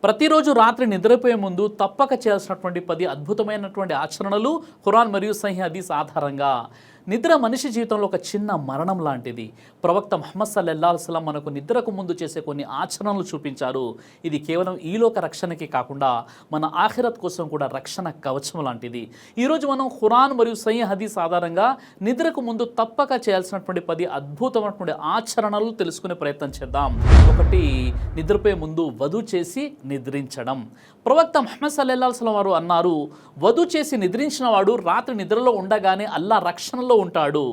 ప్రతిరోజు రాత్రి నిద్రపోయే ముందు తప్పక చేయాల్సినటువంటి 10 అద్భుతమైనటువంటి ఆచరణలు ఖురాన్ మరియు సహీహ్ హదీస్ ఆధారంగా. నిద్ర మనిషి జీవితంలో ఒక చిన్న మరణం లాంటిది. ప్రవక్త ముహమ్మద్ సల్లల్లాహు అలైహి వసల్లం మనకు నిద్రకు ముందు చేసే కొన్ని ఆచరణలు చూపించారు. ఇది కేవలం ఈలోక రక్షణకి కాకుండా మన ఆఖిరత్ కోసం కూడా రక్షణ కవచం లాంటిది. ఈరోజు మనం ఖురాన్ మరియు సహీహ్ హదీస్ ఆధారంగా నిద్రకు ముందు తప్పక చేయాల్సినటువంటి 10 అద్భుతమైనటువంటి ఆచరణలు తెలుసుకునే ప్రయత్నం చేద్దాం. ఒకటి, నిద్రపోయే ముందు వధు చేసి నిద్రించడం. ప్రవక్త ముహమ్మద్ సల్లల్లాహు అలైహి వసల్లం వారు అన్నారు, వధు చేసి నిద్రించిన వాడు రాత్రి నిద్రలో ఉండగానే అల్లా రక్షణలో ఉంటాడు.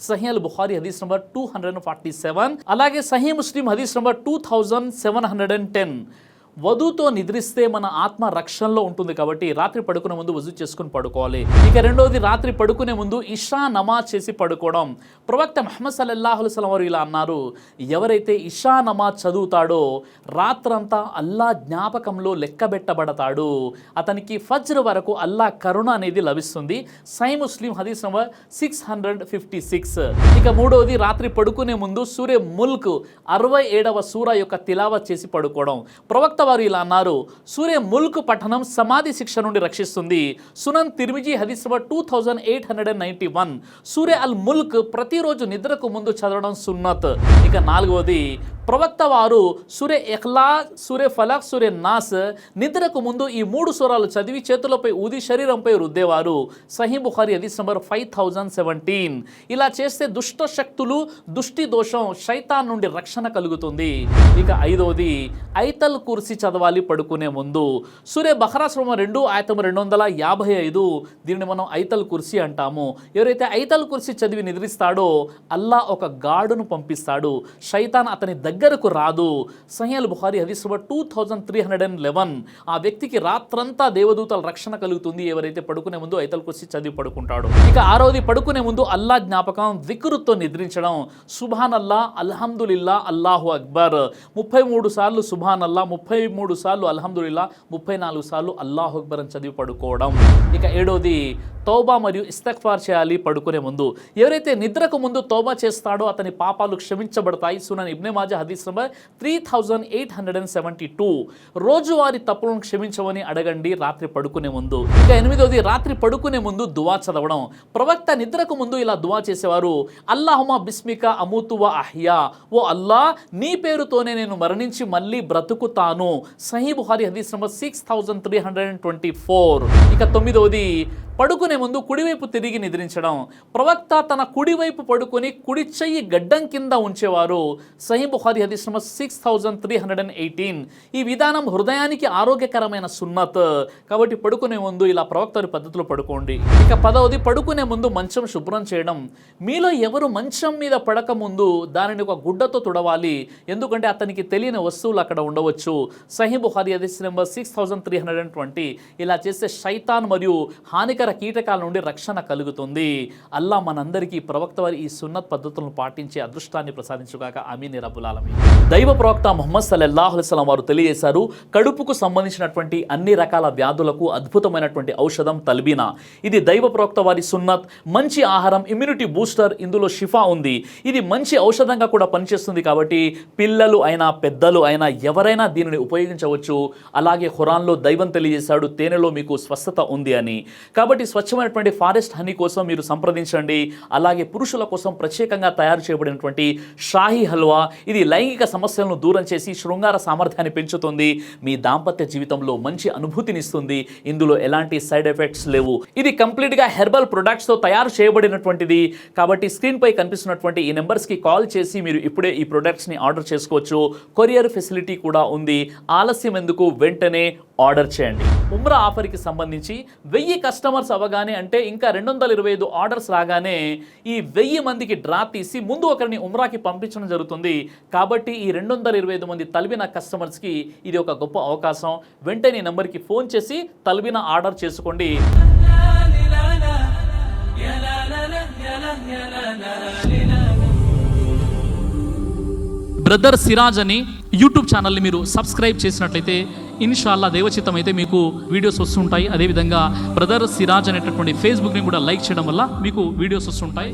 సహీహ్ అల్ బుఖారీ హదీస్ నంబర్ 247, అలాగే సహీహ్ ముస్లిం హదీస్ నంబర్ 2710. వధుతో నిద్రిస్తే మన ఆత్మ రక్షణలో ఉంటుంది కాబట్టి రాత్రి పడుకునే ముందు వజూ చేసుకుని పడుకోవాలి. ఇక రెండవది, రాత్రి పడుకునే ముందు ఇషా నమాజ్ చేసి పడుకోవడం. ప్రవక్త ముహమ్మద్ సల్లల్లాహు అలైహి వసల్లం వారు ఇలా అన్నారు, ఎవరైతే ఇషా నమాజ్ చదువుతాడో రాత్రంతా అల్లా జ్ఞాపకంలో లెక్కబెట్టబడతాడు, అతనికి ఫజ్ర్ వరకు అల్లా కరుణ అనేది లభిస్తుంది. సహీహ్ ముస్లిం హదీస్ నంబర్ 656. ఇక మూడవది, రాత్రి పడుకునే ముందు సూరే ముల్క్ 67వ సూరా యొక్క తిలావత్ చేసి పడుకోవడం. ప్రవక్త వారు ఇలా అన్నారు, సూరే ముల్క్ పఠనం సమాధి శిక్ష నుండి రక్షిస్తుంది. సునన్ తిర్మిజీ హదీస్ నంబర్ 2891. సూరే అల్ ముల్క్ ప్రతిరోజు నిద్రకు ముందు చదవడం సున్నత్. ఇక నాలుగవది, ప్రవక్త వారు సూరే ఇఖ్లాస్, సూరే ఫలక్, సూరే నాస్ నిద్రకు ముందు ఈ 3 సూరాలు చదివి చేతులపై ఊది శరీరంపై రుద్దేవారు. సహీహ్ బుఖారీ హదీస్ నంబర్ 5017. ఇలా చేస్తే దుష్ట శక్తులు, దుష్టి దోషం, శైతాన్ నుండి రక్షణ కలుగుతుంది. ఇక ఐదవది, ఐతల్ కుర్సీ చదవాలి పడుకునే ముందు. సూరే బఖరా సూరా 2 ఆయతం 255. దీనిని మనం ఐతల్ కుర్సీ అంటాము. ఎవరైతే ఐతల్ కుర్సీ చదివి నిద్రిస్తాడో అల్లా ఒక గాడును పంపిస్తాడు, శైతాన్ అతని దగ్గరకు రాదు. సహీహ్ అల్ బుఖారీ హదీస్ నంబర్ 2311. ఆ వ్యక్తికి రాత్రంతా దేవదూతల రక్షణ కలుగుతుంది ఎవరైతే పడుకునే ముందు ఐతల్ కుర్సీ చదివి పడుకుంటాడు. ఇక ఆరవది, పడుకునే ముందు అల్లా జ్ఞాపకం జిక్రుతో నిద్రించడం. సుబ్హాన్ అల్లా, అల్హమ్దులిల్లా, అల్లాహు అక్బర్ 33 సార్లు సుబ్హాన్ అల్లా, 33 సార్లు అల్హమ్దులిల్లా, 34 సార్లు అల్లాహు అక్బర్ అని చదివి పడుకోవడం. ఇక ఏడవది, తౌబా మరియు ఇస్తగ్ఫార్ చేయాలి పడుకునే ముందు. ఎవరైతే నిద్రకు ముందు తౌబా చేస్తాడో అతని పాపాలు క్షమించబడతాయి. సునన్ ఇబ్నే మాజా హదీస్ నంబర్ 3872. రోజువారీ తప్పులను క్షమించమని అడగండి రాత్రి పడుకునే ముందు. ఇక ఎనిమిదవది, రాత్రి పడుకునే ముందు దువా చదవడం. ప్రవక్త నిద్రకు ముందు ఇలా దువా చేసేవారు, అల్లాహుమ్మా బిస్మిక అమూతు వ అహ్యా. ఓ అల్లా, నీ పేరుతోనే నేను మరణించి మళ్ళీ బ్రతుకుతాను. సహీహ్ బుఖారీ హదీస్ నంబర్ 6324. ఇక తొమ్మిదవది, పడుకునే ముందు కుడివైపు తిరిగి నిద్రించడం. ప్రవక్త తన కుడివైపు పడుకొని కుడి చెయ్యి గడ్డం కింద ఉంచేవారు. సహీహ్ బుఖారీ హదీస్ నంబర్ 6318. ఈ విధానం హృదయానికి ఆరోగ్యకరమైన సున్నత్ కాబట్టి పడుకునే ముందు ఇలా ప్రవక్త పద్ధతిలో పడుకోండి. ఇక 10వది, పడుకునే ముందు మంచం శుభ్రం చేయడం. మీలో ఎవరు మంచం మీద పడక ముందు దానిని ఒక గుడ్డతో తుడవాలి, ఎందుకంటే అతనికి తెలియని వస్తువులు అక్కడ ఉండవచ్చు. సహీహ్ బుఖారీ హదీస్ నంబర్ 6320. ఇలా చేస్తే శైతాన్ మరియు హానికర కీటకాల నుండి రక్షణ కలుగుతుంది. అల్లా మనందరికీ ప్రవక్త వారి ఈ సున్నత్ పద్ధతులను పాటించే అదృష్టాన్ని ప్రసాదించుగాక. ఆమీన్ యా రబ్బుల్ ఆలమీన్. దైవ ప్రవక్త ముహమ్మద్ సల్లల్లాహు అలైహి వసల్లం వారు తెలియజేశారు, కడుపుకు సంబంధించినటువంటి అన్ని రకాల వ్యాధులకు అద్భుతమైనటువంటి ఔషధం తల్బీనా. ఇది దైవ ప్రవక్త వారి సున్నత్. మంచి ఆహారం, ఇమ్యూనిటీ బూస్టర్, ఇందులో షిఫా ఉంది. ఇది మంచి ఔషధంగా కూడా పనిచేస్తుంది కాబట్టి పిల్లలు అయినా పెద్దలు అయినా ఎవరైనా దీనిని ఉపయోగించవచ్చు. అలాగే ఖురాన్లో దైవం తెలియజేశాడు, తేనెలో మీకు స్వస్థత ఉంది అని. కాబట్టి స్వచ్ఛమైనటువంటి ఫారెస్ట్ హనీ కోసం మీరు సంప్రదించండి. అలాగే పురుషుల కోసం ప్రత్యేకంగా తయారు చేయబడినటువంటి షాహీ హల్వా, ఇది లైంగిక సమస్యలను దూరం చేసి శృంగార సామర్థ్యాన్ని పెంచుతుంది, మీ దాంపత్య జీవితంలో మంచి అనుభూతినిస్తుంది. ఇందులో ఎలాంటి సైడ్ ఎఫెక్ట్స్ లేవు. ఇది కంప్లీట్గా హెర్బల్ ప్రొడక్ట్స్తో తయారు చేయబడినటువంటిది. కాబట్టి స్క్రీన్పై కనిపిస్తున్నటువంటి ఈ నెంబర్స్కి కాల్ చేసి మీరు ఇప్పుడే ఈ ప్రొడక్ట్స్ని ఆర్డర్ చేసుకోవచ్చు. కొరియర్ ఫెసిలిటీ కూడా ఉంది. ఆలస్యం ఎందుకు, వెంటనే ఆర్డర్ చేయండి. ఉమ్రా ఆఫర్కి సంబంధించి 1000 కస్టమర్స్ అవ్వగానే, అంటే ఇంకా 225 ఆర్డర్స్ రాగానే ఈ 1000 మందికి డ్రా తీసి ముందు ఒకరిని ఉమ్రాకి పంపించడం జరుగుతుంది. కాబట్టి ఈ 225 మంది తల్బీనా కస్టమర్స్కి ఇది ఒక గొప్ప అవకాశం. వెంటనే నెంబర్కి ఫోన్ చేసి తల్బీనా ఆర్డర్ చేసుకోండి. బ్రదర్ సిరాజ్ అని యూట్యూబ్ ఛానల్ని మీరు సబ్స్క్రైబ్ చేసినట్లయితే ఇన్షాల్లా దేవచిత్తం అయితే మీకు వీడియోస్ వస్తుంటాయి. అదేవిధంగా బ్రదర్ సిరాజ్ అనేటటువంటి ఫేస్బుక్ని కూడా లైక్ చేయడం వల్ల మీకు వీడియోస్ వస్తుంటాయి.